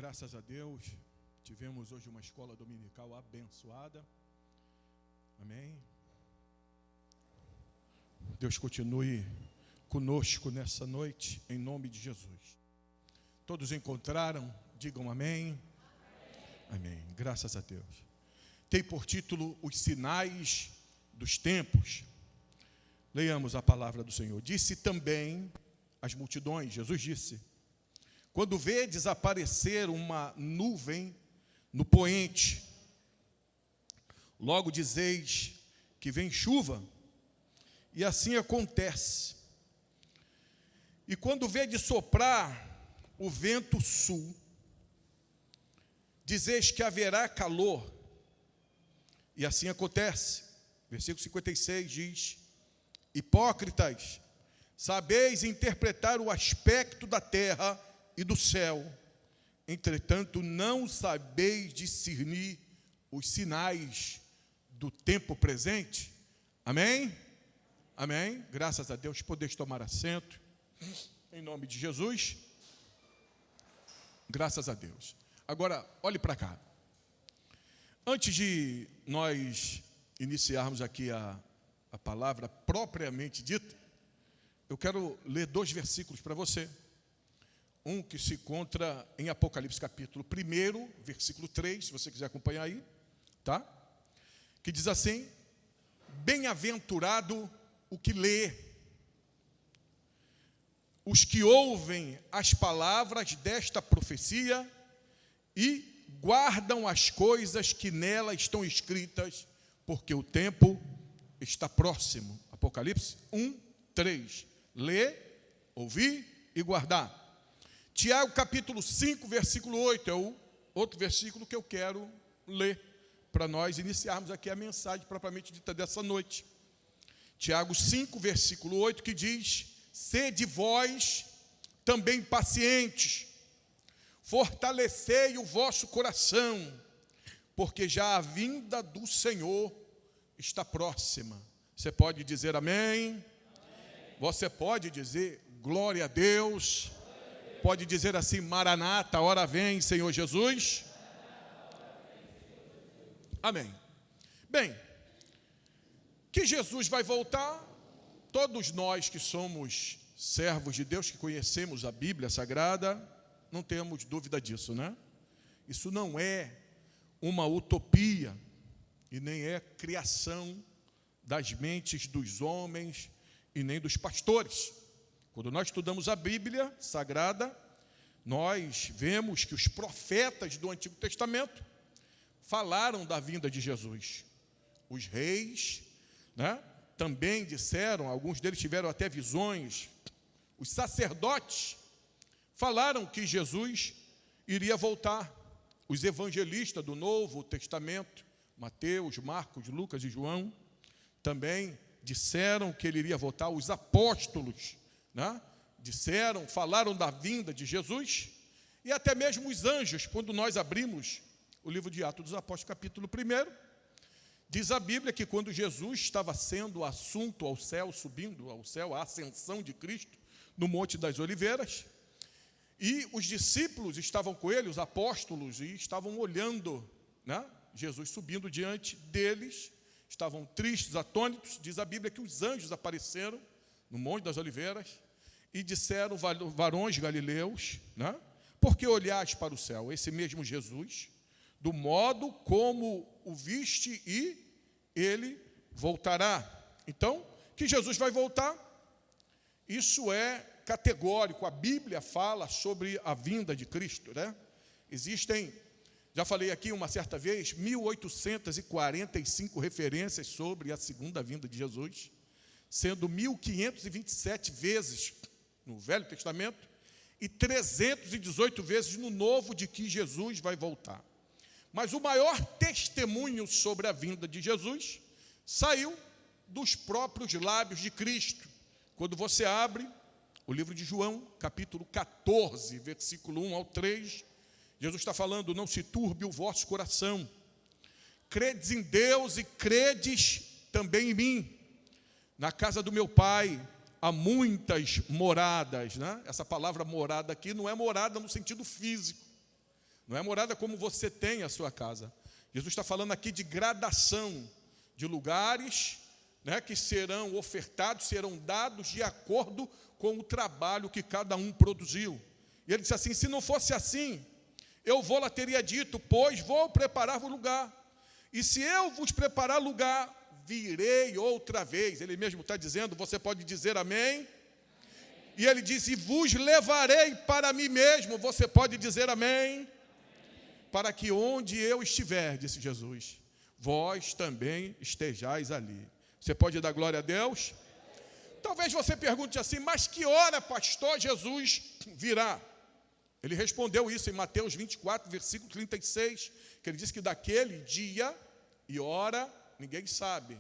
Graças a Deus, tivemos hoje uma escola dominical abençoada. Amém? Deus continue conosco nessa noite, em nome de Jesus. Todos encontraram? Digam amém. Amém. Graças a Deus. Tem por título Os Sinais dos Tempos. Leiamos a palavra do Senhor. Disse também às multidões, Jesus disse: quando vedes aparecer uma nuvem no poente, logo dizeis que vem chuva, e assim acontece. E quando vedes soprar o vento sul, dizeis que haverá calor, e assim acontece. Versículo 56 diz: hipócritas, sabeis interpretar o aspecto da terra e do céu, entretanto não sabeis discernir os sinais do tempo presente. Amém? Amém? Graças a Deus, podeis tomar assento, em nome de Jesus. Graças a Deus. Agora, olhe para cá. Antes de nós iniciarmos aqui a palavra propriamente dita, eu quero ler 2 versículos para você. Um que se encontra em Apocalipse capítulo 1, versículo 3, se você quiser acompanhar aí, tá? Que diz assim: bem-aventurado o que lê, os que ouvem as palavras desta profecia e guardam as coisas que nela estão escritas, porque o tempo está próximo. Apocalipse 1, 3. Lê, ouvir e guardar. Tiago capítulo 5, versículo 8, é o outro versículo que eu quero ler, para nós iniciarmos aqui a mensagem propriamente dita dessa noite. Tiago 5, versículo 8, que diz: sede vós também pacientes, fortalecei o vosso coração, porque já a vinda do Senhor está próxima. Você pode dizer amém? Amém. Você pode dizer glória a Deus? Pode dizer assim: Maranata, hora vem, Senhor Jesus. Amém. Bem, que Jesus vai voltar, todos nós que somos servos de Deus, que conhecemos a Bíblia Sagrada, não temos dúvida disso, né? Isso não é uma utopia e nem é criação das mentes dos homens e nem dos pastores. Quando nós estudamos a Bíblia Sagrada, nós vemos que os profetas do Antigo Testamento falaram da vinda de Jesus. Os reis, né, também disseram, alguns deles tiveram até visões. Os sacerdotes falaram que Jesus iria voltar. Os evangelistas do Novo Testamento, Mateus, Marcos, Lucas e João, também disseram que ele iria voltar. Os apóstolos, né, falaram da vinda de Jesus, e até mesmo os anjos. Quando nós abrimos o livro de Atos dos Apóstolos, capítulo 1, diz a Bíblia que quando Jesus estava sendo assunto ao céu, subindo ao céu, a ascensão de Cristo, no Monte das Oliveiras, e os discípulos estavam com ele, os apóstolos, e estavam olhando, né, Jesus subindo diante deles, estavam tristes, atônitos. Diz a Bíblia que os anjos apareceram no Monte das Oliveiras e disseram: varões galileus, né, por que olhais para o céu? Esse mesmo Jesus, do modo como o viste, e ele voltará. Então, que Jesus vai voltar, isso é categórico. A Bíblia fala sobre a vinda de Cristo, né? Existem, já falei aqui uma certa vez, 1845 referências sobre a segunda vinda de Jesus, sendo 1527 vezes no Velho Testamento e 318 vezes no Novo de que Jesus vai voltar. Mas o maior testemunho sobre a vinda de Jesus saiu dos próprios lábios de Cristo. Quando você abre o livro de João, capítulo 14, versículo 1 ao 3, Jesus está falando: não se turbe o vosso coração, credes em Deus e credes também em mim. Na casa do meu Pai há muitas moradas, né? Essa palavra morada aqui não é morada no sentido físico, Não é morada como você tem a sua casa. Jesus está falando aqui de gradação, de lugares, né, que serão ofertados, serão dados de acordo com o trabalho que cada um produziu. E ele disse assim: se não fosse assim, eu lá teria dito, pois vou preparar o lugar. E se eu vos preparar lugar, virei outra vez. Ele mesmo está dizendo, você pode dizer amém? E ele disse, vos levarei para mim mesmo. Você pode dizer amém? Para que onde eu estiver, disse Jesus, vós também estejais ali. Você pode dar glória a Deus? Talvez você pergunte assim, mas que hora, pastor, Jesus virá? Ele respondeu isso em Mateus 24, versículo 36, que ele disse que daquele dia e hora ninguém sabe,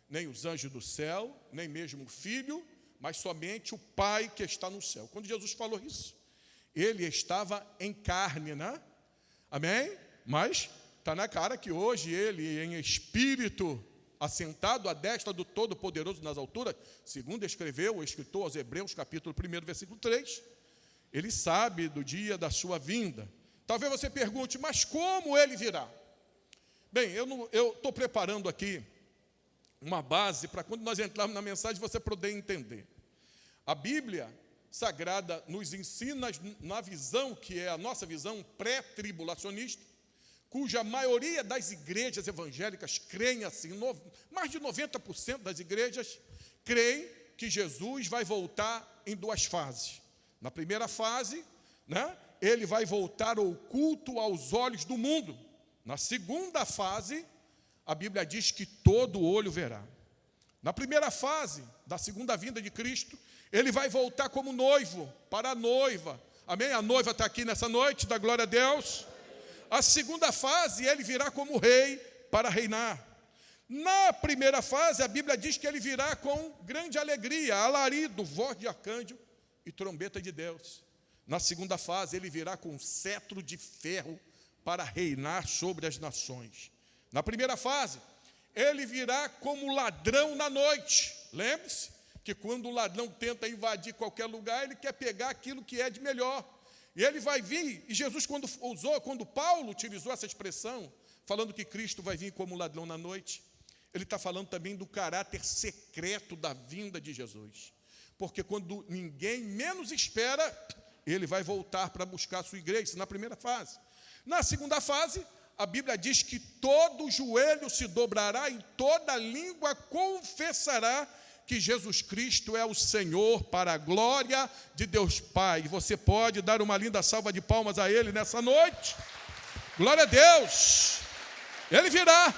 nem os anjos do céu, nem mesmo o Filho, mas somente o Pai que está no céu. Quando Jesus falou isso, ele estava em carne, né? Amém? Mas está na cara que hoje ele, em espírito, assentado à destra do Todo-Poderoso nas alturas, segundo escreveu o escritor aos Hebreus, capítulo 1, versículo 3, ele sabe do dia da sua vinda. Talvez você pergunte, mas como ele virá? Bem, eu estou preparando aqui uma base para quando nós entrarmos na mensagem você poder entender. A Bíblia Sagrada nos ensina na visão, que é a nossa visão pré-tribulacionista, cuja maioria das igrejas evangélicas creem assim, mais de 90% das igrejas creem que Jesus vai voltar em duas fases. Na primeira fase, né, ele vai voltar oculto aos olhos do mundo. Na segunda fase, a Bíblia diz que todo olho verá. Na primeira fase da segunda vinda de Cristo, ele vai voltar como noivo para a noiva. Amém? A noiva está aqui nessa noite, dá glória a Deus. A segunda fase, ele virá como rei para reinar. Na primeira fase, a Bíblia diz que ele virá com grande alegria, alarido, voz de arcanjo e trombeta de Deus. Na segunda fase, ele virá com cetro de ferro para reinar sobre as nações. Na primeira fase, ele virá como ladrão na noite. Lembre-se que quando o ladrão tenta invadir qualquer lugar, ele quer pegar aquilo que é de melhor. E ele vai vir, e Jesus quando Paulo utilizou essa expressão, falando que Cristo vai vir como ladrão na noite, ele está falando também do caráter secreto da vinda de Jesus. Porque quando ninguém menos espera, ele vai voltar para buscar a sua igreja, na primeira fase. Na segunda fase, a Bíblia diz que todo joelho se dobrará e toda língua confessará que Jesus Cristo é o Senhor, para a glória de Deus Pai. Você pode dar uma linda salva de palmas a Ele nessa noite? Glória a Deus! Ele virá.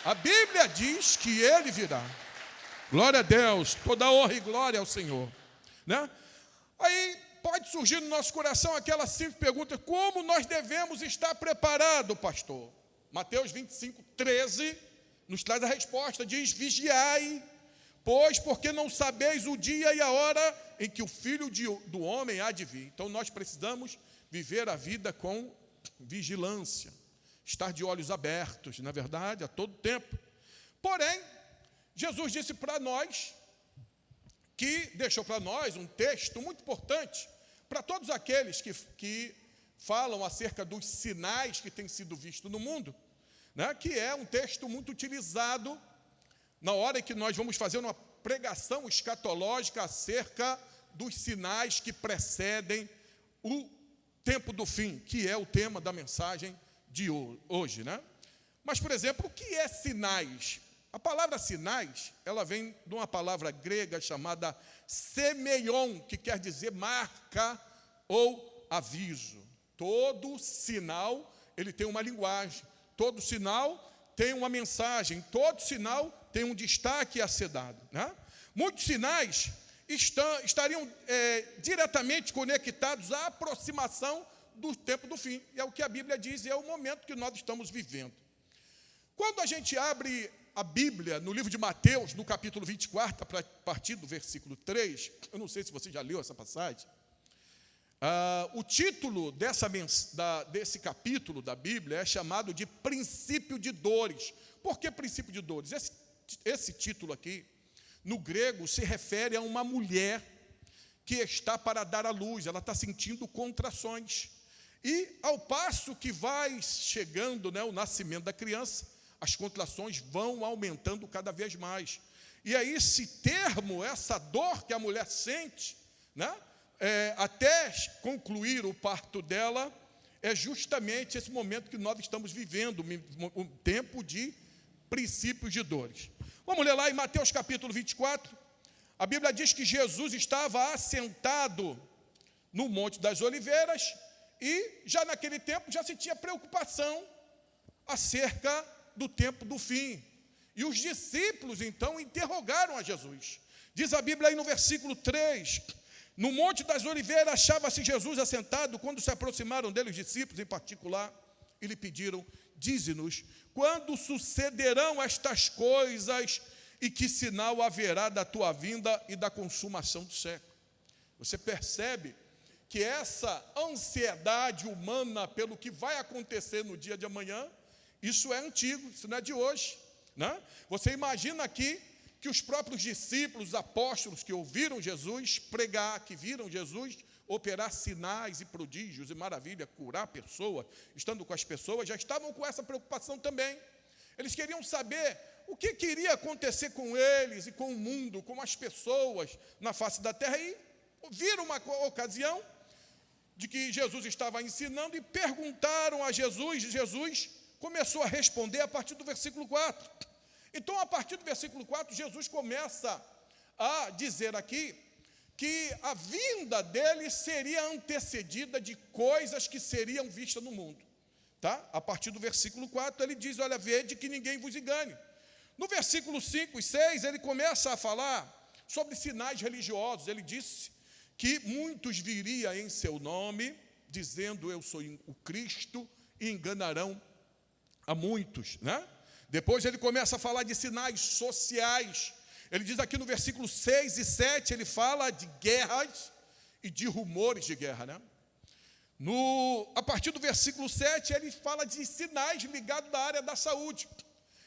A Bíblia diz que Ele virá. Glória a Deus, toda honra e glória ao Senhor, né? Aí pode surgir no nosso coração aquela simples pergunta: como nós devemos estar preparados, pastor? Mateus 25, 13 nos traz a resposta, diz: vigiai, pois porque não sabeis o dia e a hora em que o Filho do Homem há de vir. Então nós precisamos viver a vida com vigilância, estar de olhos abertos, na verdade, a todo tempo. Porém, Jesus disse para nós, que deixou para nós um texto muito importante, para todos aqueles que falam acerca dos sinais que têm sido vistos no mundo, né, que é um texto muito utilizado na hora em que nós vamos fazer uma pregação escatológica acerca dos sinais que precedem o tempo do fim, que é o tema da mensagem de hoje, né? Mas, por exemplo, o que é sinais? A palavra sinais, ela vem de uma palavra grega chamada semeion, que quer dizer marca ou aviso. Todo sinal, ele tem uma linguagem. Todo sinal tem uma mensagem. Todo sinal tem um destaque a ser dado, né? Muitos sinais estariam diretamente conectados à aproximação do tempo do fim. É o que a Bíblia diz, e é o momento que nós estamos vivendo. Quando a gente abre a Bíblia no livro de Mateus, no capítulo 24, a partir do versículo 3, eu não sei se você já leu essa passagem, o título desse capítulo da Bíblia é chamado de princípio de dores. Por que princípio de dores? Esse título aqui, no grego, se refere a uma mulher que está para dar à luz, ela está sentindo contrações. E ao passo que vai chegando, né, o nascimento da criança, as contrações vão aumentando cada vez mais. E aí esse termo, essa dor que a mulher sente, né, até concluir o parto dela, é justamente esse momento que nós estamos vivendo, um tempo de princípios de dores. Vamos ler lá em Mateus capítulo 24. A Bíblia diz que Jesus estava assentado no Monte das Oliveiras e já naquele tempo já se tinha preocupação acerca do tempo do fim. E os discípulos então interrogaram a Jesus. Diz a Bíblia aí no versículo 3, no Monte das Oliveiras achava-se Jesus assentado, quando se aproximaram dele os discípulos em particular, e lhe pediram, dize-nos, quando sucederão estas coisas e que sinal haverá da tua vinda e da consumação do século? Você percebe que essa ansiedade humana pelo que vai acontecer no dia de amanhã, isso é antigo, isso não é de hoje, né? Você imagina aqui que os próprios discípulos, os apóstolos que ouviram Jesus pregar, que viram Jesus operar sinais e prodígios e maravilha, curar pessoas, estando com as pessoas, já estavam com essa preocupação também. Eles queriam saber o que iria acontecer com eles e com o mundo, com as pessoas na face da terra. E viram uma ocasião de que Jesus estava ensinando e perguntaram a Jesus, e Jesus começou a responder a partir do versículo 4. Então, a partir do versículo 4, Jesus começa a dizer aqui que a vinda dele seria antecedida de coisas que seriam vistas no mundo. Tá? A partir do versículo 4, ele diz, olha, vede que ninguém vos engane. No versículo 5 e 6, ele começa a falar sobre sinais religiosos. Ele disse que muitos viriam em seu nome, dizendo, eu sou o Cristo, e enganarão a muitos, né? Depois ele começa a falar de sinais sociais. Ele diz aqui no versículo 6 e 7, ele fala de guerras e de rumores de guerra, né? A partir do versículo 7, ele fala de sinais ligados à área da saúde.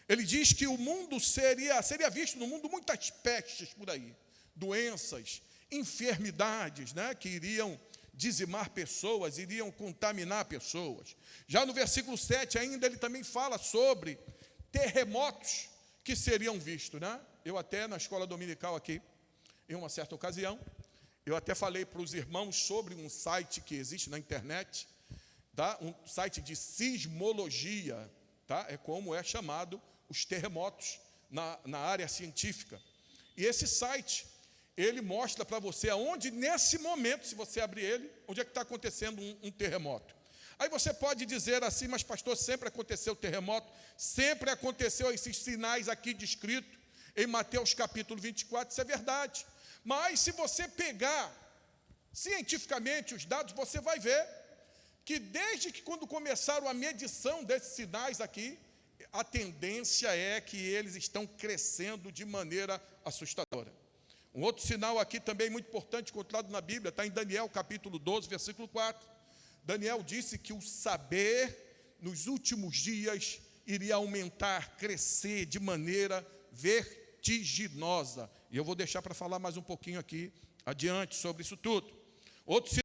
Ele diz que o mundo seria visto no mundo muitas pestes por aí, doenças, enfermidades, né, que iriam dizimar pessoas, iriam contaminar pessoas. Já no versículo 7 ainda ele também fala sobre terremotos que seriam vistos, né? Eu até na escola dominical aqui, em uma certa ocasião, eu até falei para os irmãos sobre um site que existe na internet, tá? Um site de sismologia, tá? É como é chamado os terremotos na área científica. E esse site, ele mostra para você aonde, nesse momento, se você abrir ele, onde é que está acontecendo um terremoto. Aí você pode dizer assim, mas pastor, sempre aconteceu terremoto, sempre aconteceu esses sinais aqui descritos em Mateus capítulo 24, isso é verdade. Mas se você pegar cientificamente os dados, você vai ver que desde que quando começaram a medição desses sinais aqui, a tendência é que eles estão crescendo de maneira assustadora. Um outro sinal aqui também muito importante, encontrado na Bíblia, está em Daniel capítulo 12, versículo 4. Daniel disse que o saber nos últimos dias iria aumentar, crescer de maneira vertiginosa. E eu vou deixar para falar mais um pouquinho aqui adiante sobre isso tudo. Outro sinal,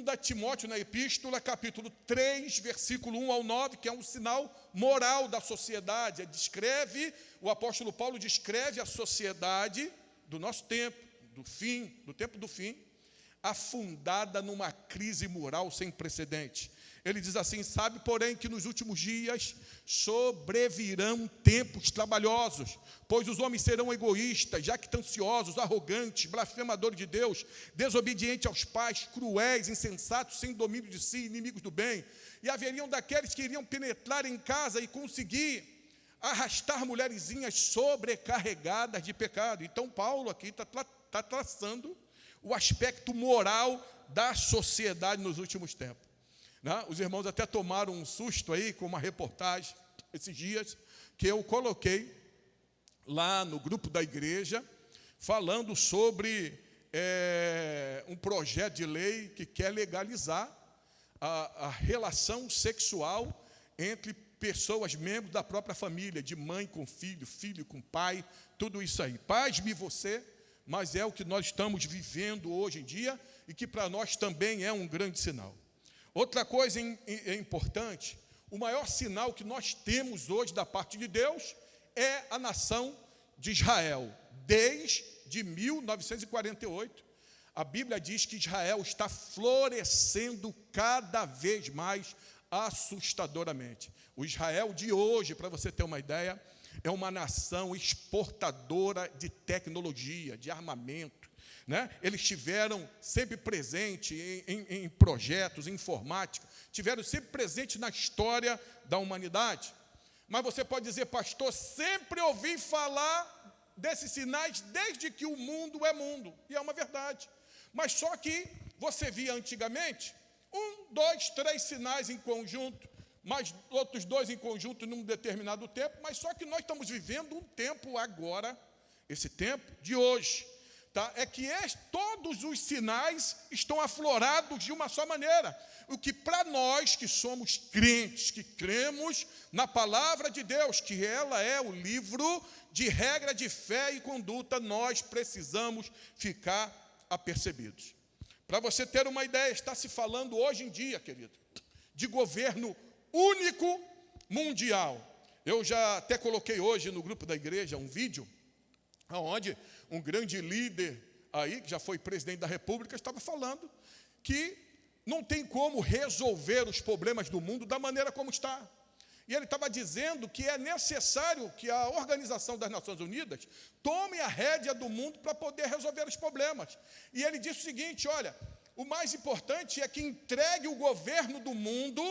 2 Timóteo, na epístola, capítulo 3, versículo 1 ao 9, que é um sinal moral da sociedade. O apóstolo Paulo descreve a sociedade do nosso tempo, do tempo do fim, afundada numa crise moral sem precedente. Ele diz assim, sabe, porém, que nos últimos dias sobrevirão tempos trabalhosos, pois os homens serão egoístas, jactanciosos, arrogantes, blasfemadores de Deus, desobedientes aos pais, cruéis, insensatos, sem domínio de si, inimigos do bem. E haveriam daqueles que iriam penetrar em casa e conseguir arrastar mulherzinhas sobrecarregadas de pecado. Então, Paulo aqui está traçando o aspecto moral da sociedade nos últimos tempos. Né? Os irmãos até tomaram um susto aí com uma reportagem esses dias que eu coloquei lá no grupo da igreja, falando sobre um projeto de lei que quer legalizar a relação sexual entre pessoas, membros da própria família, de mãe com filho, filho com pai, tudo isso aí. Pasme você, mas é o que nós estamos vivendo hoje em dia, e que para nós também é um grande sinal. Outra coisa importante, o maior sinal que nós temos hoje da parte de Deus é a nação de Israel. Desde 1948, a Bíblia diz que Israel está florescendo cada vez mais assustadoramente. O Israel de hoje, para você ter uma ideia, é uma nação exportadora de tecnologia, de armamento, né? Eles estiveram sempre presentes em projetos, em informática, estiveram sempre presentes na história da humanidade. Mas você pode dizer, pastor, sempre ouvi falar desses sinais desde que o mundo é mundo, e é uma verdade. Mas só que você via antigamente 1, 2, 3 sinais em conjunto, mais outros 2 em conjunto num determinado tempo, mas só que nós estamos vivendo um tempo agora, esse tempo de hoje, tá? É que todos os sinais estão aflorados de uma só maneira, o que para nós que somos crentes, que cremos na palavra de Deus, que ela é o livro de regra de fé e conduta, nós precisamos ficar apercebidos. Para você ter uma ideia, está se falando hoje em dia, querido, de governo único mundial. Eu já até coloquei hoje no grupo da igreja um vídeo, onde um grande líder aí, que já foi presidente da República, estava falando que não tem como resolver os problemas do mundo da maneira como está. E ele estava dizendo que é necessário que a Organização das Nações Unidas tome a rédea do mundo para poder resolver os problemas. E ele disse o seguinte, olha, o mais importante é que entregue o governo do mundo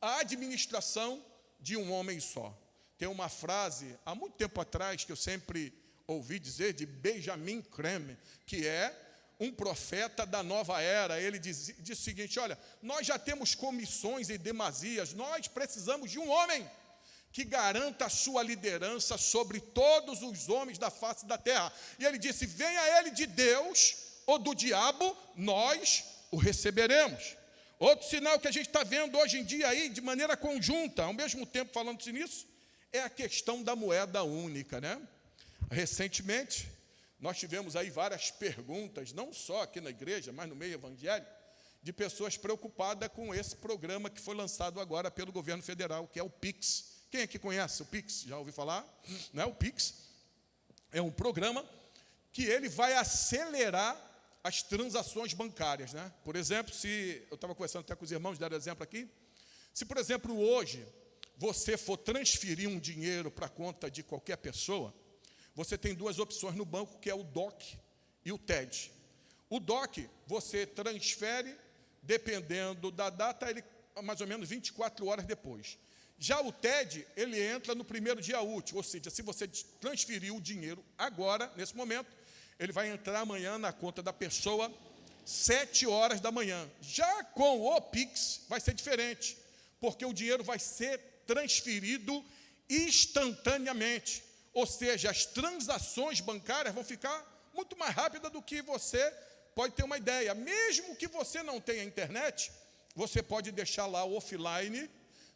à administração de um homem só. Tem uma frase, há muito tempo atrás, que eu sempre ouvi dizer, de Benjamin Creme, que é um profeta da nova era. Ele disse o seguinte, olha, nós já temos comissões em demasias, nós precisamos de um homem que garanta a sua liderança sobre todos os homens da face da terra. E ele disse, venha ele de Deus ou do diabo, nós o receberemos. Outro sinal que a gente está vendo hoje em dia aí, de maneira conjunta, ao mesmo tempo falando-se nisso, é a questão da moeda única, né? Recentemente, nós tivemos aí várias perguntas, não só aqui na igreja, mas no meio evangélico, de pessoas preocupadas com esse programa que foi lançado agora pelo governo federal, que é o PIX. Quem aqui conhece o PIX? Já ouviu falar? Né? O PIX é um programa que ele vai acelerar as transações bancárias, né? Por exemplo, se eu estava conversando até com os irmãos, deram exemplo aqui, se, por exemplo, hoje você for transferir um dinheiro para a conta de qualquer pessoa, você tem 2 opções no banco, que é o DOC e o TED. O DOC, você transfere, dependendo da data, ele mais ou menos 24 horas depois. Já o TED, ele entra no primeiro dia útil, ou seja, se você transferir o dinheiro agora, nesse momento, ele vai entrar amanhã na conta da pessoa, 7 horas da manhã. Já com o PIX, vai ser diferente, porque o dinheiro vai ser transferido instantaneamente. Ou seja, as transações bancárias vão ficar muito mais rápidas do que você pode ter uma ideia. Mesmo que você não tenha internet, você pode deixar lá offline,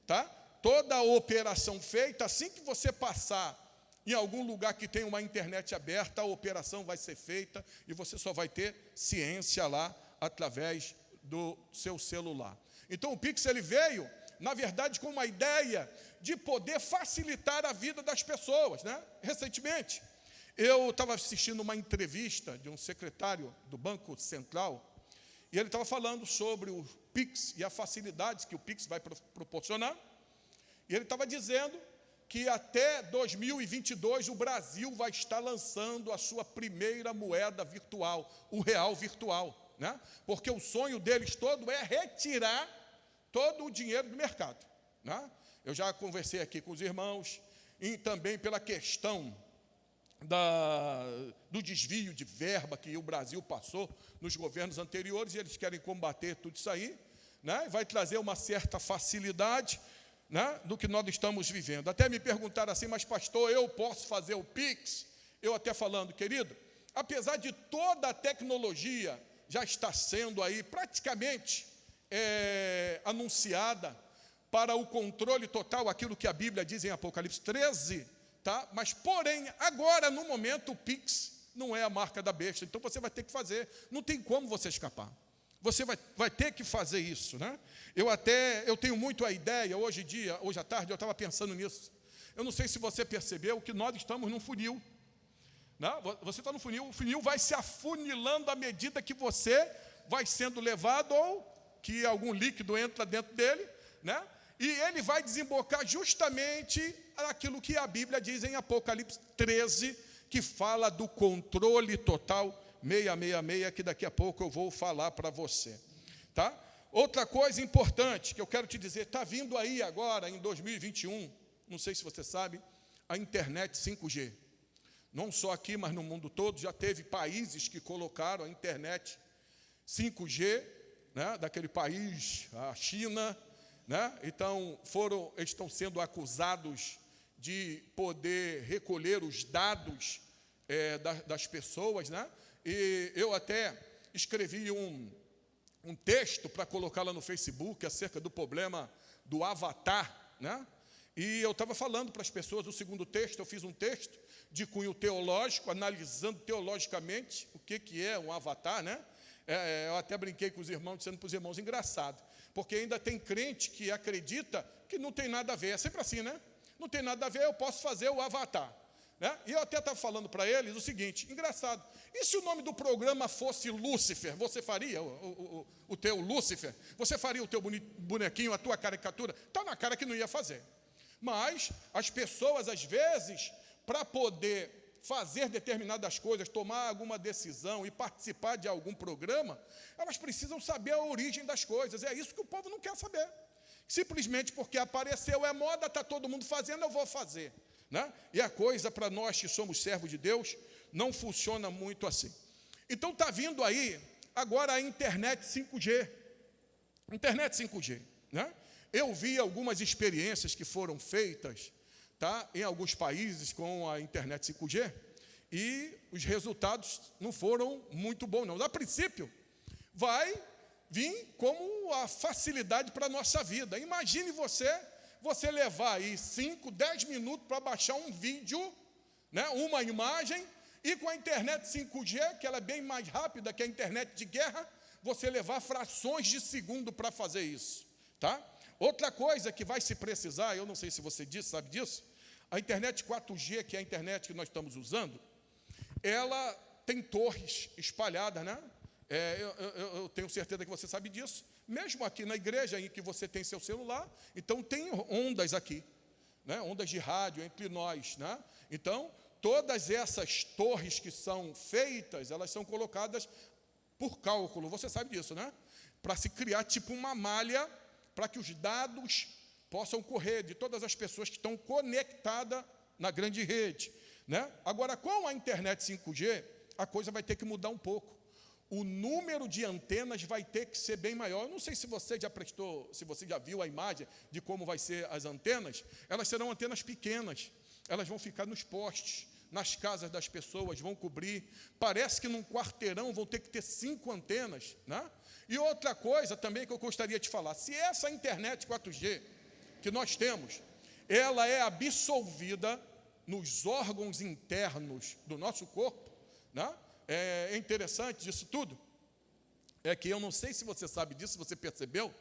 tá? Toda a operação feita, assim que você passar em algum lugar que tem uma internet aberta, a operação vai ser feita e você só vai ter ciência lá através do seu celular. Então o Pix ele veio, na verdade, com uma ideia de poder facilitar a vida das pessoas, né? Recentemente, eu estava assistindo uma entrevista de um secretário do Banco Central e ele estava falando sobre o Pix e a facilidade que o Pix vai proporcionar. E ele estava dizendo que até 2022 o Brasil vai estar lançando a sua primeira moeda virtual, o real virtual, né? Porque o sonho deles todo é retirar todo o dinheiro do mercado, né? Eu já conversei aqui com os irmãos, e também pela questão do desvio de verba que o Brasil passou nos governos anteriores, e eles querem combater tudo isso aí, né? Vai trazer uma certa facilidade, né, do que nós estamos vivendo. Até me perguntaram assim, mas pastor, eu posso fazer o Pix? Eu até falando, querido, apesar de toda a tecnologia já estar sendo aí praticamente anunciada para o controle total, aquilo que a Bíblia diz em Apocalipse 13, tá? Mas, porém, agora, no momento, o Pix não é a marca da besta, então você vai ter que fazer, não tem como você escapar. Você vai ter que fazer isso, né? Eu tenho muito a ideia, hoje à tarde, eu estava pensando nisso. Eu não sei se você percebeu que nós estamos num funil. Né? Você está no funil, o funil vai se afunilando à medida que você vai sendo levado ou que algum líquido entra dentro dele, né? E ele vai desembocar justamente aquilo que a Bíblia diz em Apocalipse 13, que fala do controle total 666, que daqui a pouco eu vou falar para você. Tá? Outra coisa importante que eu quero te dizer, está vindo aí agora, em 2021, não sei se você sabe, a internet 5G. Não só aqui, mas no mundo todo, já teve países que colocaram a internet 5G, né, daquele país, a China, né? Então, eles estão sendo acusados de poder recolher os dados das pessoas, né? E eu até escrevi um texto para colocar lá no Facebook acerca do problema do avatar, né? E eu estava falando para as pessoas, o segundo texto, eu fiz um texto de cunho teológico, analisando teologicamente o que é um avatar, né? Eu até brinquei com os irmãos, dizendo para os irmãos, engraçado, porque ainda tem crente que acredita que não tem nada a ver, é sempre assim, né? Não tem nada a ver, eu posso fazer o avatar, né? E eu até estava falando para eles o seguinte, engraçado, e se o nome do programa fosse Lúcifer, você faria o teu Lúcifer? Você faria o teu bonequinho, a tua caricatura? Está na cara que não ia fazer. Mas as pessoas, às vezes, para poder fazer determinadas coisas, tomar alguma decisão e participar de algum programa, elas precisam saber a origem das coisas. É isso que o povo não quer saber. Simplesmente porque apareceu, é moda, está todo mundo fazendo, eu vou fazer, né? E a coisa, para nós que somos servos de Deus, não funciona muito assim. Então está vindo aí agora a internet 5G. Internet 5G, né? Eu vi algumas experiências que foram feitas, tá, em alguns países com a internet 5G, e os resultados não foram muito bons, não. A princípio, vai vir como a facilidade para a nossa vida. Imagine você levar aí 5, 10 minutos para baixar um vídeo, né, uma imagem, e com a internet 5G, que ela é bem mais rápida que a internet de guerra, você levar frações de segundo para fazer isso, tá? Outra coisa que vai se precisar, eu não sei se você sabe disso, a internet 4G, que é a internet que nós estamos usando, ela tem torres espalhadas, né? Eu tenho certeza que você sabe disso. Mesmo aqui na igreja em que você tem seu celular, então tem ondas aqui, né? Ondas de rádio entre nós, né? Então, todas essas torres que são feitas, elas são colocadas por cálculo, você sabe disso, né? Para se criar tipo uma malha, para que os dados possam correr de todas as pessoas que estão conectadas na grande rede, né? Agora, com a internet 5G, a coisa vai ter que mudar um pouco. O número de antenas vai ter que ser bem maior. Eu não sei se você já viu a imagem de como vai ser as antenas. Elas serão antenas pequenas. Elas vão ficar nos postes, nas casas das pessoas, vão cobrir. Parece que num quarteirão vão ter que ter 5 antenas, né? E outra coisa também que eu gostaria de falar, se essa internet 4G que nós temos, ela é absorvida nos órgãos internos do nosso corpo, né? É interessante disso tudo, é que eu não sei se você sabe disso, se você percebeu,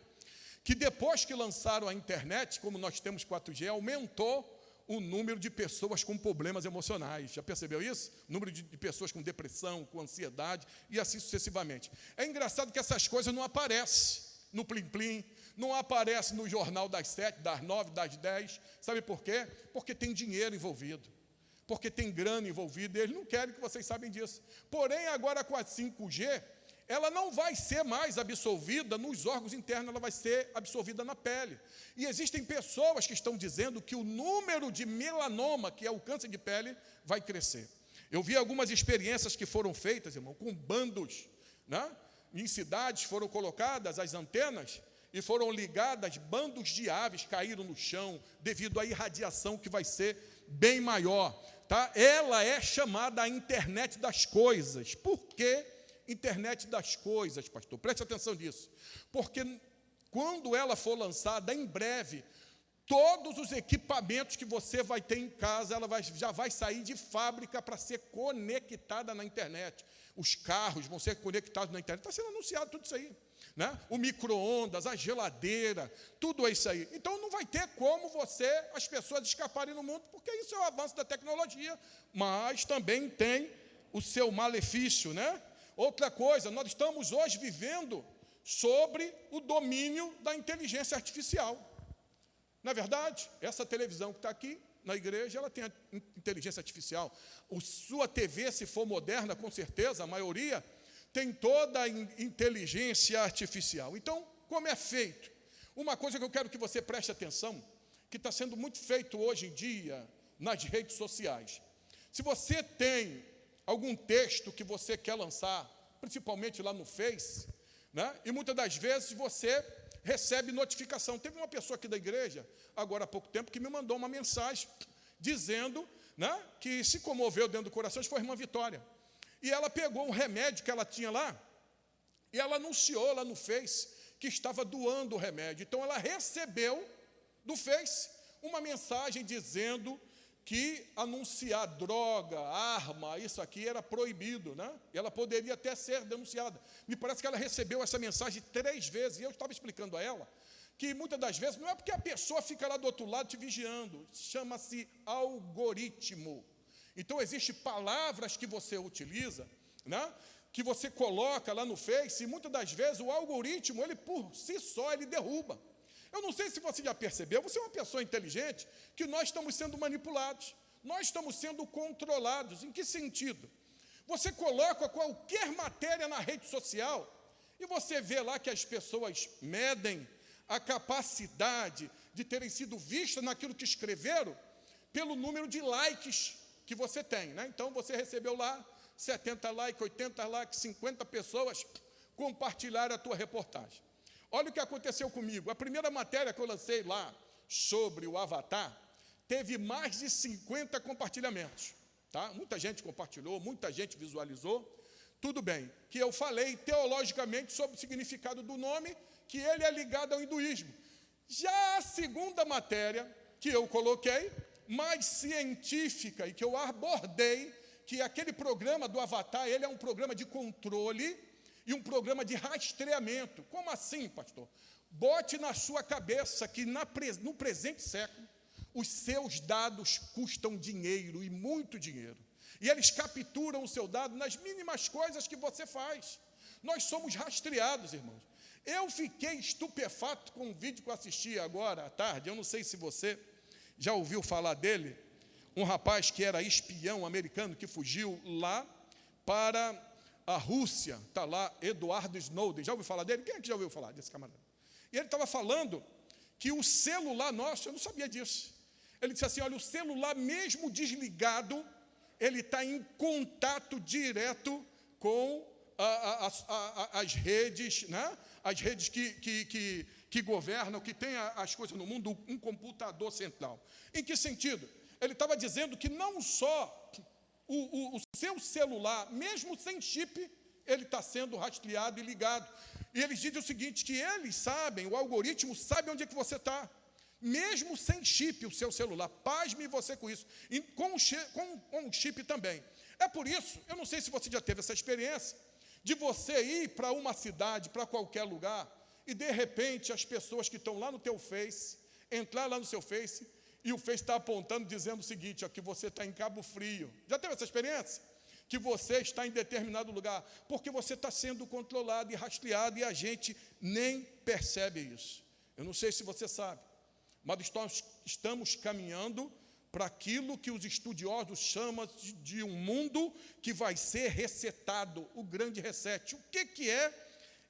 que depois que lançaram a internet, como nós temos 4G, aumentou o número de pessoas com problemas emocionais. Já percebeu isso? O número de pessoas com depressão, com ansiedade, e assim sucessivamente. É engraçado que essas coisas não aparecem no Plim-Plim, não aparecem no jornal das 7, das 9, das 10. Sabe por quê? Porque tem dinheiro envolvido. Porque tem grana envolvida, e eles não querem que vocês saibam disso. Porém, agora com a 5G, ela não vai ser mais absorvida nos órgãos internos, ela vai ser absorvida na pele. E existem pessoas que estão dizendo que o número de melanoma, que é o câncer de pele, vai crescer. Eu vi algumas experiências que foram feitas, irmão, com bandos, né? Em cidades foram colocadas as antenas e foram ligadas, bandos de aves caíram no chão devido à irradiação que vai ser bem maior, tá? Ela é chamada a internet das coisas. Por quê? Internet das coisas, pastor, preste atenção nisso, porque quando ela for lançada, em breve, todos os equipamentos que você vai ter em casa, já vai sair de fábrica para ser conectada na internet. Os carros vão ser conectados na internet. Está sendo anunciado tudo isso aí, né? O micro-ondas, a geladeira, tudo isso aí. Então, não vai ter como as pessoas escaparem no mundo, porque isso é o avanço da tecnologia, mas também tem o seu malefício, né? Outra coisa, nós estamos hoje vivendo sobre o domínio da inteligência artificial. Na verdade, essa televisão que está aqui na igreja, ela tem a inteligência artificial. A sua TV, se for moderna, com certeza, a maioria, tem toda a inteligência artificial. Então, como é feito? Uma coisa que eu quero que você preste atenção, que está sendo muito feito hoje em dia nas redes sociais. Se você tem algum texto que você quer lançar, principalmente lá no Face, né? E muitas das vezes você recebe notificação. Teve uma pessoa aqui da igreja, agora há pouco tempo, que me mandou uma mensagem dizendo, né, que se comoveu dentro do coração, foi a irmã Vitória. E ela pegou um remédio que ela tinha lá, e ela anunciou lá no Face que estava doando o remédio. Então, ela recebeu do Face uma mensagem dizendo que anunciar droga, arma, isso aqui era proibido, né? E ela poderia até ser denunciada. Me parece que ela recebeu essa mensagem 3 vezes, e eu estava explicando a ela que muitas das vezes não é porque a pessoa fica lá do outro lado te vigiando, chama-se algoritmo. Então, existem palavras que você utiliza, né, que você coloca lá no Face, e muitas das vezes o algoritmo, ele por si só, ele derruba. Eu não sei se você já percebeu, você é uma pessoa inteligente, que nós estamos sendo manipulados, nós estamos sendo controlados. Em que sentido? Você coloca qualquer matéria na rede social, e você vê lá que as pessoas medem a capacidade de terem sido vistas naquilo que escreveram, pelo número de likes que você tem, né? Então, você recebeu lá 70 likes, 80 likes, 50 pessoas compartilharam a tua reportagem. Olha o que aconteceu comigo. A primeira matéria que eu lancei lá sobre o Avatar teve mais de 50 compartilhamentos. Tá? Muita gente compartilhou, muita gente visualizou. Tudo bem, que eu falei teologicamente sobre o significado do nome, que ele é ligado ao hinduísmo. Já a segunda matéria que eu coloquei, mais científica, e que eu abordei, que aquele programa do Avatar, ele é um programa de controle e um programa de rastreamento. Como assim, pastor? Bote na sua cabeça que no presente século, os seus dados custam dinheiro, e muito dinheiro. E eles capturam o seu dado nas mínimas coisas que você faz. Nós somos rastreados, irmãos. Eu fiquei estupefato com um vídeo que eu assisti agora à tarde. Eu não sei se você já ouviu falar dele. Um rapaz que era espião americano, que fugiu lá para a Rússia. Está lá, Edward Snowden. Já ouviu falar dele? Quem é que já ouviu falar desse camarada? E ele estava falando que o celular nosso, eu não sabia disso. Ele disse assim, olha, o celular mesmo desligado, ele está em contato direto com as redes, né? As redes que governam, que tem as coisas no mundo, um computador central. Em que sentido? Ele estava dizendo que não só o seu celular, mesmo sem chip, ele está sendo rastreado e ligado. E eles dizem o seguinte, que eles sabem, o algoritmo sabe onde é que você está. Mesmo sem chip, o seu celular, pasme você com isso, e com o chip também. É por isso, eu não sei se você já teve essa experiência, de você ir para uma cidade, para qualquer lugar, e de repente as pessoas que estão lá no teu Face, entrar lá no seu Face, e o Face está apontando, dizendo o seguinte, ó, que você está em Cabo Frio. Já teve essa experiência? Que você está em determinado lugar, porque você está sendo controlado e rastreado, e a gente nem percebe isso. Eu não sei se você sabe, mas estamos caminhando para aquilo que os estudiosos chamam de um mundo que vai ser resetado, o grande reset. O que é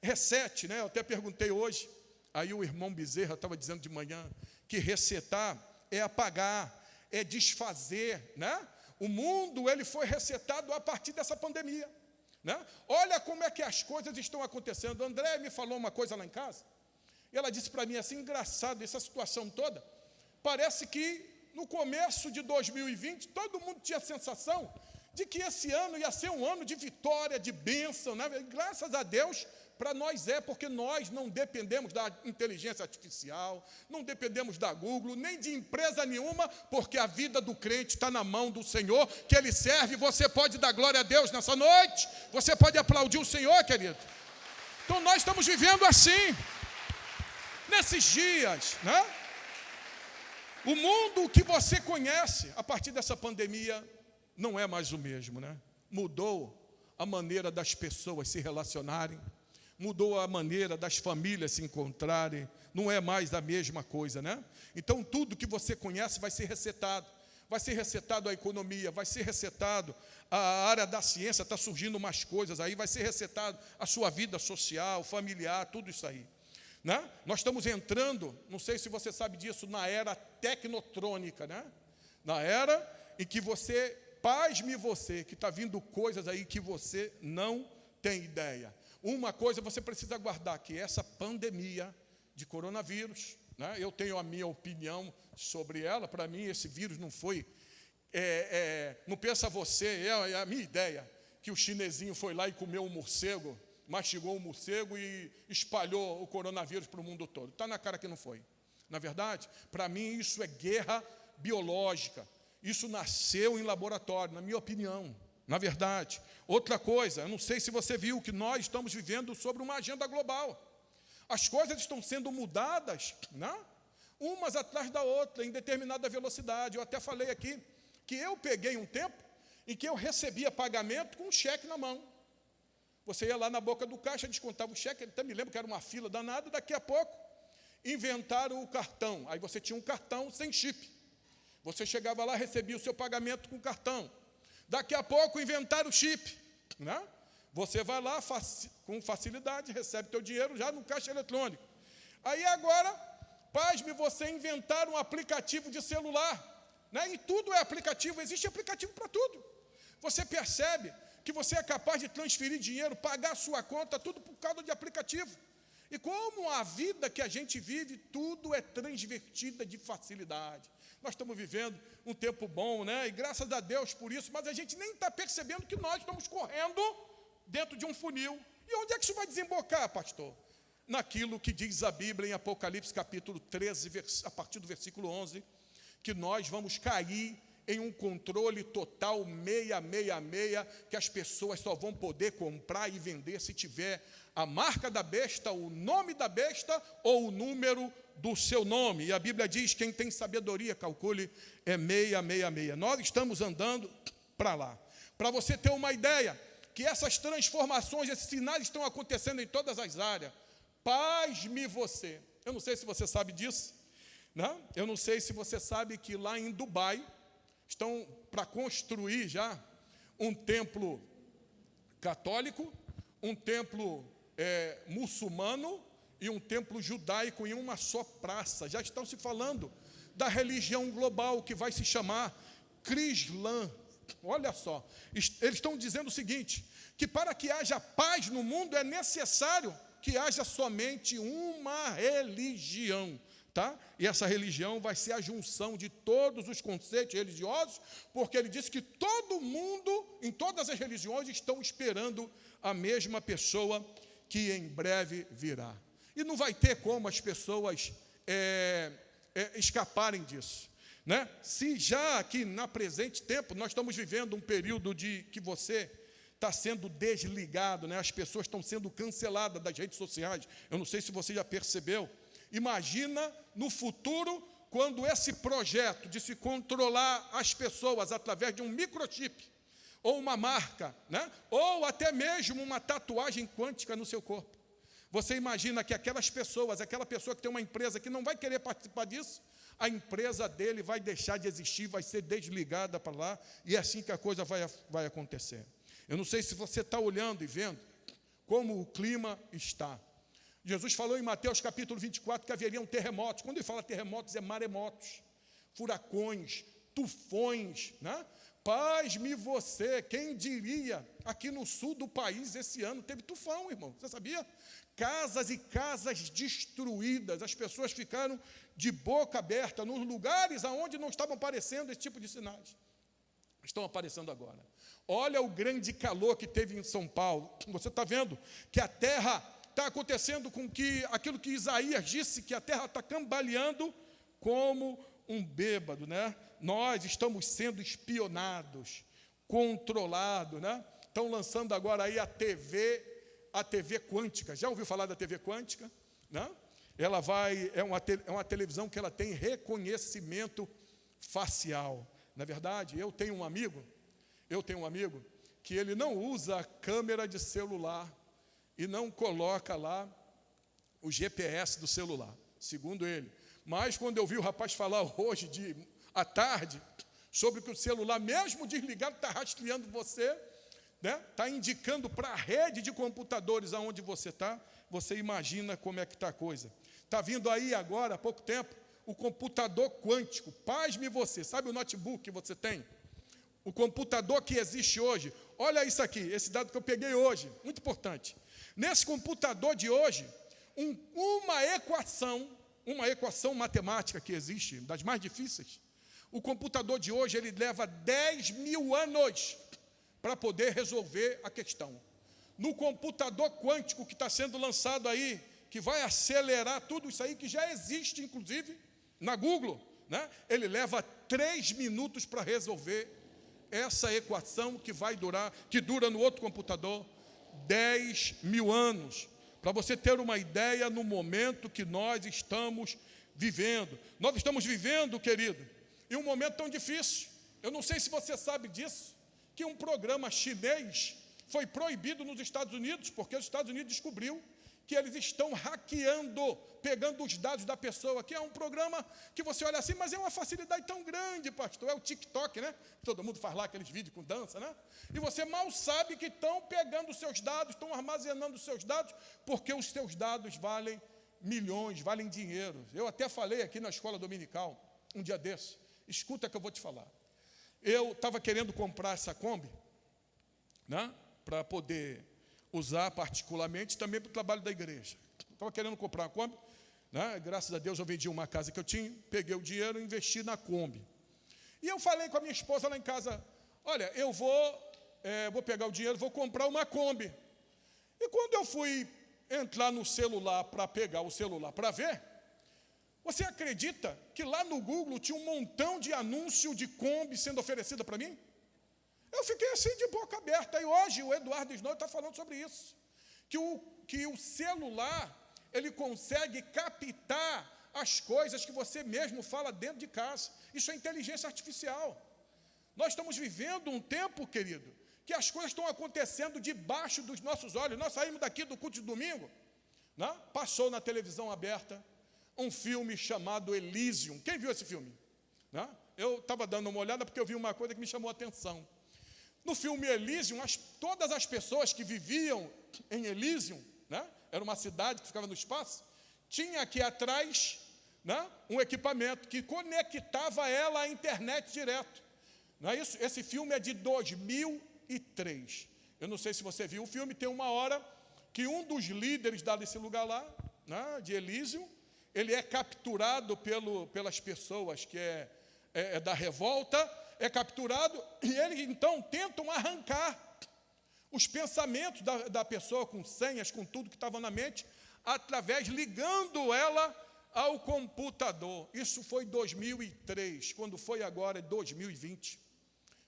reset, né? Eu até perguntei hoje, aí o irmão Bezerra estava dizendo de manhã, que resetar é apagar, é desfazer, né? O mundo, ele foi resetado a partir dessa pandemia, né? Olha como é que as coisas estão acontecendo. André me falou uma coisa lá em casa, e ela disse para mim assim, engraçado, essa situação toda, parece que no começo de 2020, todo mundo tinha a sensação de que esse ano ia ser um ano de vitória, de bênção, né? Graças a Deus, Para nós porque nós não dependemos da inteligência artificial, não dependemos da Google, nem de empresa nenhuma, porque a vida do crente está na mão do Senhor, que Ele serve. Você pode dar glória a Deus nessa noite, você pode aplaudir o Senhor, querido. Então nós estamos vivendo assim, nesses dias, né? O mundo que você conhece, a partir dessa pandemia, não é mais o mesmo, né? Mudou a maneira das pessoas se relacionarem, mudou a maneira das famílias se encontrarem, não é mais a mesma coisa, né? Então, tudo que você conhece vai ser resetado a economia, vai ser resetado a área da ciência, está surgindo umas coisas aí, vai ser resetado a sua vida social, familiar, tudo isso aí, né? Nós estamos entrando, não sei se você sabe disso, na era tecnotrônica, né? Na era em que você, pasme você, que está vindo coisas aí que você não tem ideia. Uma coisa você precisa guardar, que essa pandemia de coronavírus, né? Eu tenho a minha opinião sobre ela. Para mim esse vírus não foi, não pensa você, é a minha ideia, que o chinesinho foi lá e comeu um morcego, mastigou um morcego e espalhou o coronavírus para o mundo todo. Está na cara que não foi. Na verdade, para mim isso é guerra biológica. Isso nasceu em laboratório, na minha opinião, na verdade. Outra coisa, eu não sei se você viu que nós estamos vivendo sobre uma agenda global. As coisas estão sendo mudadas, né? Umas atrás da outra, em determinada velocidade. Eu até falei aqui que eu peguei um tempo em que eu recebia pagamento com um cheque na mão. Você ia lá na boca do caixa, descontava o cheque, até me lembro que era uma fila danada, daqui a pouco inventaram o cartão. Aí você tinha um cartão sem chip. Você chegava lá, recebia o seu pagamento com cartão. Daqui a pouco inventaram o chip, né? Você vai lá com facilidade, recebe teu dinheiro já no caixa eletrônico. Aí agora, pasme, você inventar um aplicativo de celular, né? E tudo é aplicativo, existe aplicativo para tudo. Você percebe que você é capaz de transferir dinheiro, pagar a sua conta, tudo por causa de aplicativo. E como a vida que a gente vive, tudo é transvertida de facilidade. Nós estamos vivendo um tempo bom, né? E graças a Deus por isso, mas a gente nem está percebendo que nós estamos correndo dentro de um funil. E onde é que isso vai desembocar, pastor? Naquilo que diz a Bíblia em Apocalipse capítulo 13, a partir do versículo 11, que nós vamos cair em um controle total 666, que as pessoas só vão poder comprar e vender se tiver a marca da besta, o nome da besta ou o número do seu nome. E a Bíblia diz, quem tem sabedoria, calcule, é 666. Nós estamos andando para lá. Para você ter uma ideia, que essas transformações, esses sinais estão acontecendo em todas as áreas. Pasme você. Eu não sei se você sabe disso, né? Eu não sei se você sabe que lá em Dubai, estão para construir já um templo católico, um templo muçulmano e um templo judaico em uma só praça. Já estão se falando da religião global que vai se chamar Crislã. Olha só, eles estão dizendo o seguinte, que para que haja paz no mundo é necessário que haja somente uma religião. Tá? E essa religião vai ser a junção de todos os conceitos religiosos, porque ele disse que todo mundo, em todas as religiões, estão esperando a mesma pessoa que em breve virá. E não vai ter como as pessoas escaparem disso, né? Se já aqui, na presente tempo, nós estamos vivendo um período de que você está sendo desligado, né? As pessoas estão sendo canceladas das redes sociais. Eu não sei se você já percebeu. Imagina no futuro, quando esse projeto de se controlar as pessoas através de um microchip, ou uma marca, né? Ou até mesmo uma tatuagem quântica no seu corpo. Você imagina que aquelas pessoas, aquela pessoa que tem uma empresa que não vai querer participar disso, a empresa dele vai deixar de existir, vai ser desligada para lá, e é assim que a coisa vai acontecer. Eu não sei se você está olhando e vendo como o clima está. Jesus falou em Mateus capítulo 24 que haveriam terremotos. Quando ele fala terremotos, é maremotos, furacões, tufões, né? Pasme você, quem diria, aqui no sul do país esse ano teve tufão, irmão, você sabia? Casas e casas destruídas, as pessoas ficaram de boca aberta nos lugares aonde não estavam aparecendo esse tipo de sinais. Estão aparecendo agora. Olha o grande calor que teve em São Paulo. Você está vendo que a terra está acontecendo com que aquilo que Isaías disse, que a terra está cambaleando como um bêbado, né? Nós estamos sendo espionados, controlados, né? Estão lançando agora aí a TV quântica. Já ouviu falar da TV quântica? Né? Ela é uma televisão que ela tem reconhecimento facial. Na verdade, eu tenho um amigo que ele não usa a câmera de celular e não coloca lá o GPS do celular, segundo ele. Mas quando eu vi o rapaz falar hoje à tarde sobre que o celular, mesmo desligado, está rastreando você, né? Está indicando para a rede de computadores aonde você está, você imagina como é que está a coisa. Está vindo aí agora, há pouco tempo, o computador quântico. Pasme você, sabe o notebook que você tem? O computador que existe hoje. Olha isso aqui, esse dado que eu peguei hoje, muito importante. Nesse computador de hoje, uma equação matemática que existe, das mais difíceis, o computador de hoje ele leva 10 mil anos para poder resolver a questão. No computador quântico que está sendo lançado aí, que vai acelerar tudo isso aí, que já existe, inclusive, na Google, né? Ele leva 3 minutos para resolver essa equação que dura no outro computador 10 mil anos. Para você ter uma ideia no momento que nós estamos vivendo. Nós estamos vivendo, querido, em um momento tão difícil. Eu não sei se você sabe disso, que um programa chinês foi proibido nos Estados Unidos, porque os Estados Unidos descobriu que eles estão hackeando, pegando os dados da pessoa, que é um programa que você olha assim, mas é uma facilidade tão grande, pastor, é o TikTok, né? Todo mundo faz lá aqueles vídeos com dança, né? E você mal sabe que estão pegando os seus dados, estão armazenando os seus dados, porque os seus dados valem milhões, valem dinheiro. Eu até falei aqui na escola dominical, um dia desse, escuta que eu vou te falar. Eu estava querendo comprar essa Kombi, né? Para poder usar particularmente também para o trabalho da igreja. Estava querendo comprar uma Kombi, né? Graças a Deus eu vendi uma casa que eu tinha, peguei o dinheiro e investi na Kombi. E eu falei com a minha esposa lá em casa, olha, eu vou pegar o dinheiro, vou comprar uma Kombi. E quando eu fui entrar no celular para pegar o celular para ver, você acredita que lá no Google tinha um montão de anúncio de Kombi sendo oferecida para mim? Eu fiquei assim de boca aberta. E hoje o Eduardo Snow está falando sobre isso. Que o celular, ele consegue captar as coisas que você mesmo fala dentro de casa. Isso é inteligência artificial. Nós estamos vivendo um tempo, querido, que as coisas estão acontecendo debaixo dos nossos olhos. Nós saímos daqui do culto de domingo, né? Passou na televisão aberta um filme chamado Elysium. Quem viu esse filme? Né? Eu estava dando uma olhada porque eu vi uma coisa que me chamou a atenção. No filme Elysium, todas as pessoas que viviam em Elysium, né, era uma cidade que ficava no espaço, tinha aqui atrás, né, um equipamento que conectava ela à internet direto. Não é isso? Esse filme é de 2003. Eu não sei se você viu o filme, tem uma hora que um dos líderes desse lugar lá, né, de Elysium, ele é capturado pelas pessoas que é da revolta, é capturado, e eles então tentam arrancar os pensamentos da pessoa com senhas, com tudo que estava na mente, ligando ela ao computador. Isso foi em 2003, quando foi agora, 2020,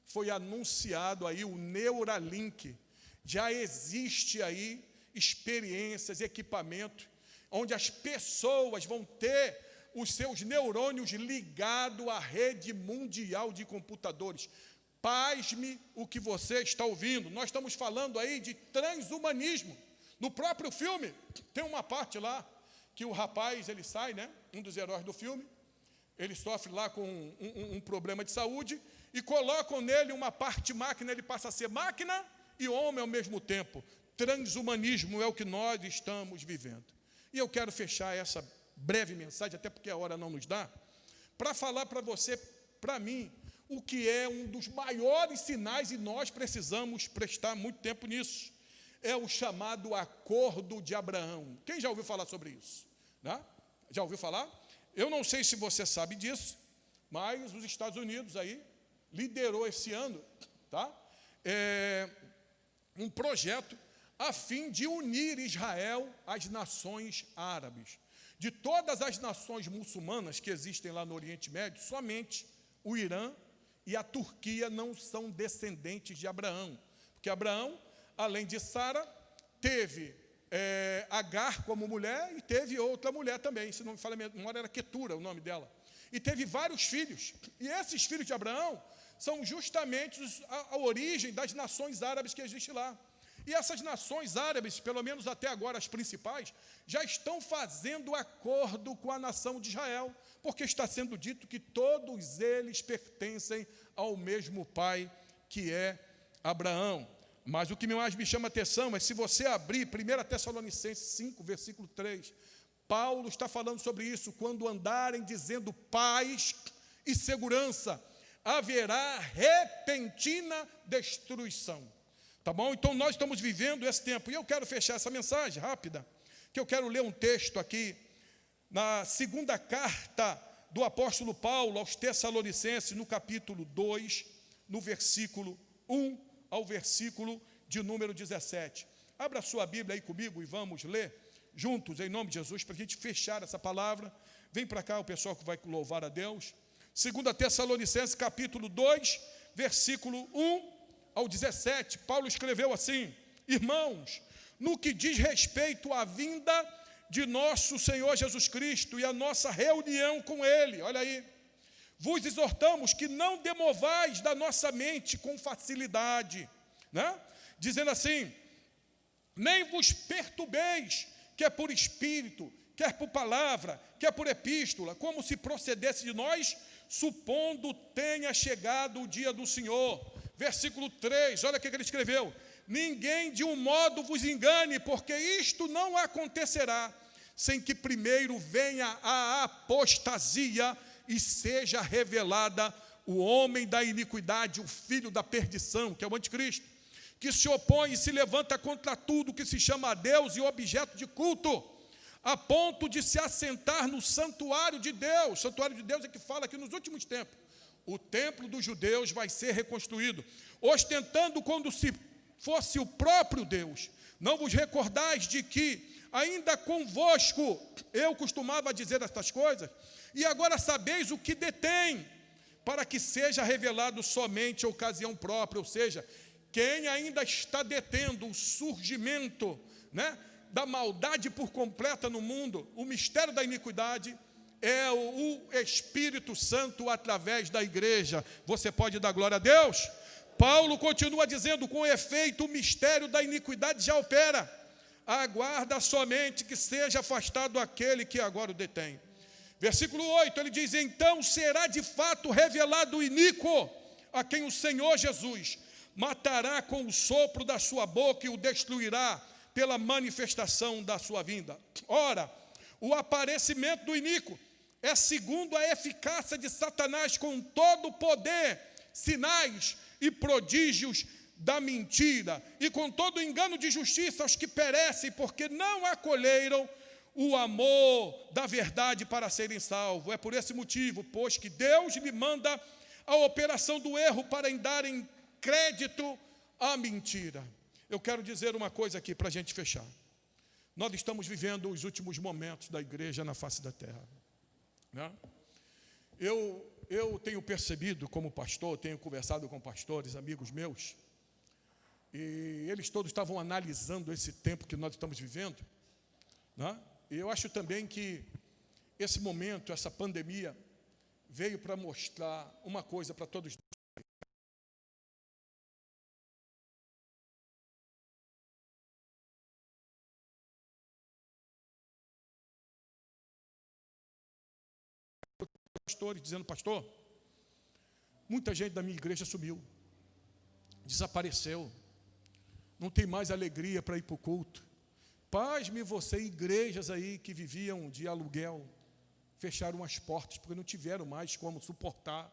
foi anunciado aí o Neuralink. Já existe aí experiências, equipamento, onde as pessoas vão ter os seus neurônios ligados à rede mundial de computadores. Pasme o que você está ouvindo. Nós estamos falando aí de transhumanismo. No próprio filme, tem uma parte lá que o rapaz, ele sai, né? Um dos heróis do filme, ele sofre lá com um problema de saúde e colocam nele uma parte máquina, ele passa a ser máquina e homem ao mesmo tempo. Transhumanismo é o que nós estamos vivendo. E eu quero fechar essa breve mensagem, até porque a hora não nos dá, para falar para você, para mim, o que é um dos maiores sinais, e nós precisamos prestar muito tempo nisso, é o chamado Acordo de Abraão. Quem já ouviu falar sobre isso? Né? Já ouviu falar? Eu não sei se você sabe disso, mas os Estados Unidos aí liderou esse ano, tá? Um projeto a fim de unir Israel às nações árabes. De todas as nações muçulmanas que existem lá no Oriente Médio, somente o Irã e a Turquia não são descendentes de Abraão. Porque Abraão, além de Sara, teve Agar como mulher e teve outra mulher também, se não me falha a memória, era Quetura o nome dela. E teve vários filhos. E esses filhos de Abraão são justamente a origem das nações árabes que existem lá. E essas nações árabes, pelo menos até agora as principais, já estão fazendo acordo com a nação de Israel, porque está sendo dito que todos eles pertencem ao mesmo pai, que é Abraão. Mas o que mais me chama a atenção é, se você abrir 1 Tessalonicenses 5, versículo 3, Paulo está falando sobre isso: quando andarem dizendo paz e segurança, haverá repentina destruição. Tá bom? Então nós estamos vivendo esse tempo. E eu quero fechar essa mensagem rápida, que eu quero ler um texto aqui, na segunda carta do apóstolo Paulo aos Tessalonicenses, no capítulo 2, no versículo 1 ao versículo de número 17. Abra a sua Bíblia aí comigo e vamos ler juntos, em nome de Jesus, para a gente fechar essa palavra. Vem para cá o pessoal que vai louvar a Deus. 2 Tessalonicenses, capítulo 2, versículo 1 ao 17, Paulo escreveu assim: irmãos, no que diz respeito à vinda de nosso Senhor Jesus Cristo e a nossa reunião com Ele, olha aí, vos exortamos que não demovais da nossa mente com facilidade, né? Dizendo assim: nem vos perturbeis, quer por espírito, quer por palavra, quer por epístola, como se procedesse de nós, supondo tenha chegado o dia do Senhor. Versículo 3, olha o que ele escreveu: ninguém de um modo vos engane, porque isto não acontecerá, sem que primeiro venha a apostasia e seja revelada o homem da iniquidade, o filho da perdição, que é o anticristo, que se opõe e se levanta contra tudo que se chama a Deus e objeto de culto, a ponto de se assentar no santuário de Deus. Santuário de Deus é que fala aqui nos últimos tempos. O templo dos judeus vai ser reconstruído, ostentando como se fosse o próprio Deus. Não vos recordais de que ainda convosco eu costumava dizer estas coisas, e agora sabeis o que detém, para que seja revelado somente a ocasião própria, ou seja, quem ainda está detendo o surgimento, né, da maldade por completa no mundo, o mistério da iniquidade, é o Espírito Santo através da igreja. Você pode dar glória a Deus? Paulo continua dizendo: com efeito, o mistério da iniquidade já opera. Aguarda somente que seja afastado aquele que agora o detém. Versículo 8, ele diz: então será de fato revelado o iníquo, a quem o Senhor Jesus matará com o sopro da sua boca e o destruirá pela manifestação da sua vinda. Ora, o aparecimento do iníquo é segundo a eficácia de Satanás, com todo o poder, sinais e prodígios da mentira, e com todo o engano de justiça aos que perecem, porque não acolheram o amor da verdade para serem salvos. É por esse motivo, pois, que Deus lhe manda a operação do erro para darem crédito à mentira. Eu quero dizer uma coisa aqui para a gente fechar. Nós estamos vivendo os últimos momentos da igreja na face da terra, né? Eu tenho percebido como pastor, tenho conversado com pastores, amigos meus, e eles todos estavam analisando esse tempo que nós estamos vivendo, né? E eu acho também que esse momento, essa pandemia, veio para mostrar uma coisa para todos nós. Pastores dizendo: pastor, muita gente da minha igreja sumiu, desapareceu, não tem mais alegria para ir para o culto. Pasme você, igrejas aí que viviam de aluguel, fecharam as portas, porque não tiveram mais como suportar,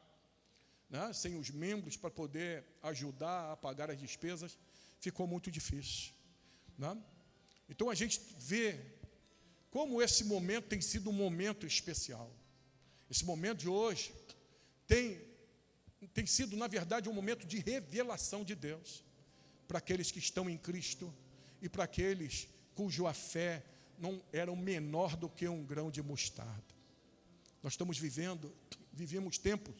né? Sem os membros para poder ajudar a pagar as despesas, ficou muito difícil, né? Então a gente vê como esse momento tem sido um momento especial. Esse momento de hoje tem sido, na verdade, um momento de revelação de Deus para aqueles que estão em Cristo e para aqueles cuja fé não era menor do que um grão de mostarda. Nós vivemos tempos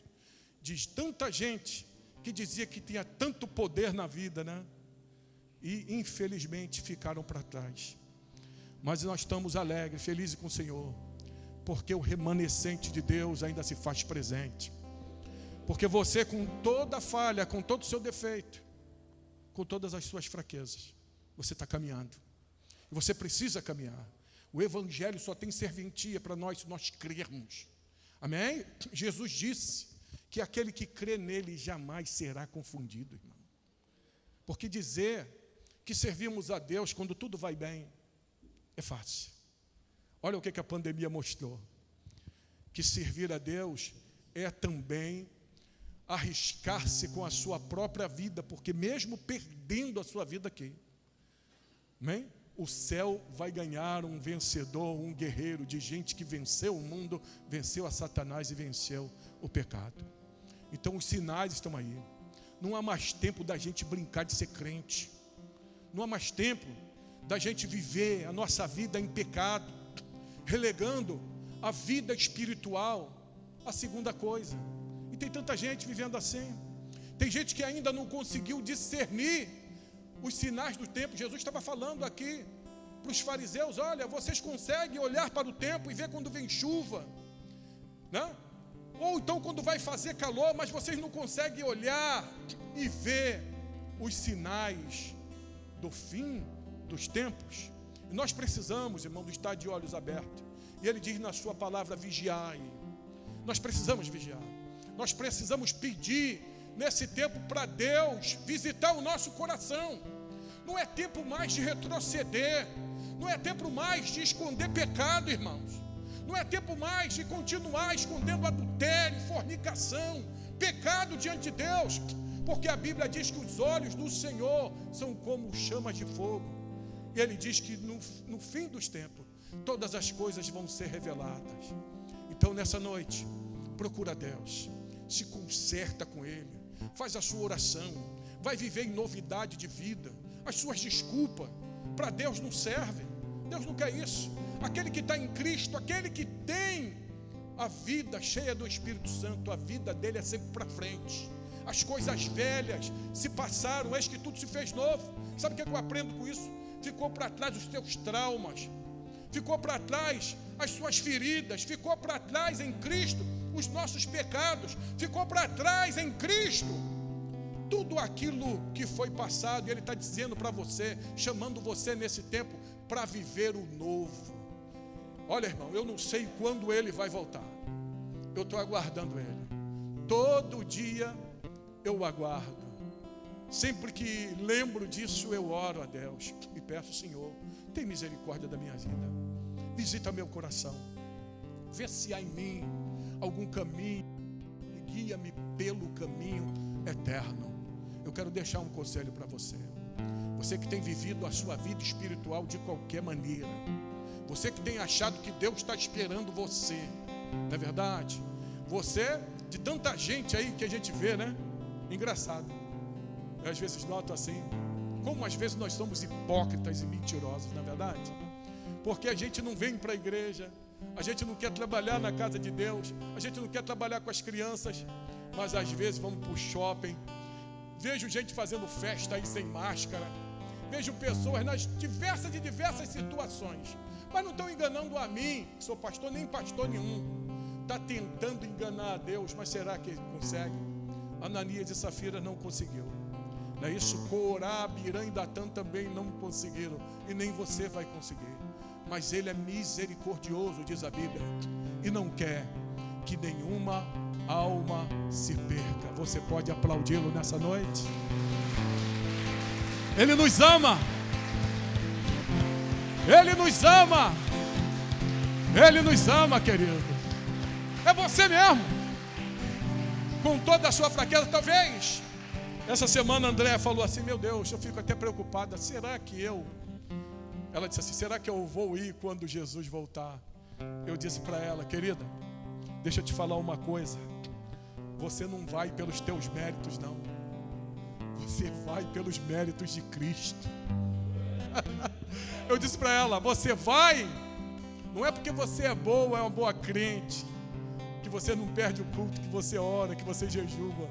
de tanta gente que dizia que tinha tanto poder na vida, né? E infelizmente ficaram para trás. Mas nós estamos alegres, felizes com o Senhor, porque o remanescente de Deus ainda se faz presente. Porque você, com toda falha, com todo o seu defeito, com todas as suas fraquezas, você está caminhando. E você precisa caminhar. O Evangelho só tem serventia para nós se nós crermos. Amém? Jesus disse que aquele que crê nele jamais será confundido, irmão. Porque dizer que servimos a Deus quando tudo vai bem é fácil. Olha o que a pandemia mostrou. Que servir a Deus é também arriscar-se com a sua própria vida, porque mesmo perdendo a sua vida aqui, amém? O céu vai ganhar um vencedor, um guerreiro de gente que venceu o mundo, venceu a Satanás e venceu o pecado. Então os sinais estão aí. Não há mais tempo da gente brincar de ser crente. Não há mais tempo da gente viver a nossa vida em pecado, relegando a vida espiritual à segunda coisa. E tem tanta gente vivendo assim. Tem gente que ainda não conseguiu discernir os sinais do tempo. Jesus estava falando aqui para os fariseus: olha, vocês conseguem olhar para o tempo e ver quando vem chuva, né? Ou então quando vai fazer calor, mas vocês não conseguem olhar e ver os sinais do fim dos tempos. E nós precisamos, irmão, de estar de olhos abertos. E ele diz na sua palavra: vigiai. Nós precisamos vigiar. Nós precisamos pedir nesse tempo para Deus visitar o nosso coração. Não é tempo mais de retroceder. Não é tempo mais de esconder pecado, irmãos. Não é tempo mais de continuar escondendo adultério, fornicação, pecado diante de Deus. Porque a Bíblia diz que os olhos do Senhor são como chamas de fogo. E ele diz que no fim dos tempos, todas as coisas vão ser reveladas. Então nessa noite, procura Deus, se conserta com Ele, faz a sua oração, vai viver em novidade de vida. As suas desculpas para Deus não servem. Deus não quer isso. Aquele que está em Cristo, aquele que tem a vida cheia do Espírito Santo, a vida dele é sempre para frente. As coisas velhas se passaram, eis que tudo se fez novo. Sabe o que eu aprendo com isso? Ficou para trás os teus traumas, ficou para trás as suas feridas, ficou para trás em Cristo os nossos pecados, ficou para trás em Cristo tudo aquilo que foi passado. E Ele está dizendo para você, chamando você nesse tempo para viver o novo. Olha, irmão, eu não sei quando Ele vai voltar. Eu estou aguardando Ele. Todo dia eu aguardo. Sempre que lembro disso, eu oro a Deus e peço: Senhor, tem misericórdia da minha vida. Visita meu coração. Vê se há em mim algum caminho e guia-me pelo caminho eterno. Eu quero deixar um conselho para você. Você que tem vivido a sua vida espiritual de qualquer maneira. Você que tem achado que Deus está esperando você. Não é verdade? Você, de tanta gente aí que a gente vê, né? Engraçado. Eu às vezes noto assim, como às vezes nós somos hipócritas e mentirosos, não é verdade? Porque a gente não vem para a igreja, a gente não quer trabalhar na casa de Deus, a gente não quer trabalhar com as crianças, mas às vezes vamos para o shopping. Vejo gente fazendo festa aí sem máscara, vejo pessoas nas diversas situações, mas não estão enganando a mim, que sou pastor, nem pastor nenhum. Está tentando enganar a Deus, mas será que consegue? Ananias e Safira não conseguiu. Não é isso? Corá, Birã e Datã também não conseguiram, e nem você vai conseguir. Mas Ele é misericordioso, diz a Bíblia, e não quer que nenhuma alma se perca. Você pode aplaudi-lo nessa noite? Ele nos ama. Ele nos ama. Ele nos ama, querido. É você mesmo. Com toda a sua fraqueza, talvez. Essa semana a Andréa falou assim: meu Deus, eu fico até preocupada. Será que Ela disse assim: será que eu vou ir quando Jesus voltar? Eu disse para ela: querida, deixa eu te falar uma coisa. Você não vai pelos teus méritos, não. Você vai pelos méritos de Cristo. Eu disse para ela, você vai, não é porque você é boa, é uma boa crente, que você não perde o culto, que você ora, que você jejua.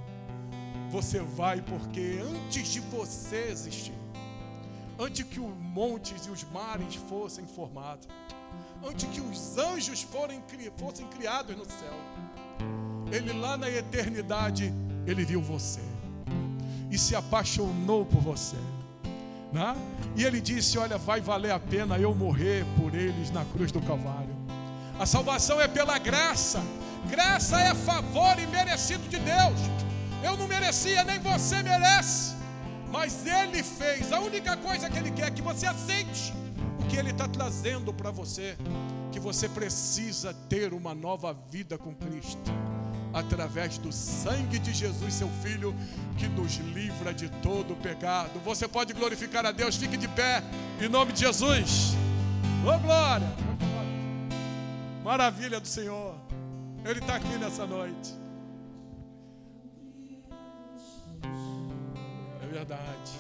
Você vai porque antes de você existir, antes que os montes e os mares fossem formados, antes que os anjos fossem criados no céu, Ele lá na eternidade, Ele viu você e se apaixonou por você, né? E Ele disse, olha, vai valer a pena eu morrer por eles na cruz do Calvário. A salvação é pela graça. Graça é favor imerecido de Deus. Eu não merecia, nem você merece, mas Ele fez. A única coisa que Ele quer é que você aceite o que Ele está trazendo para você, que você precisa ter uma nova vida com Cristo, através do sangue de Jesus, seu Filho, que nos livra de todo pecado. Você pode glorificar a Deus, fique de pé, em nome de Jesus. Ô glória! Maravilha do Senhor, Ele está aqui nessa noite. É verdade.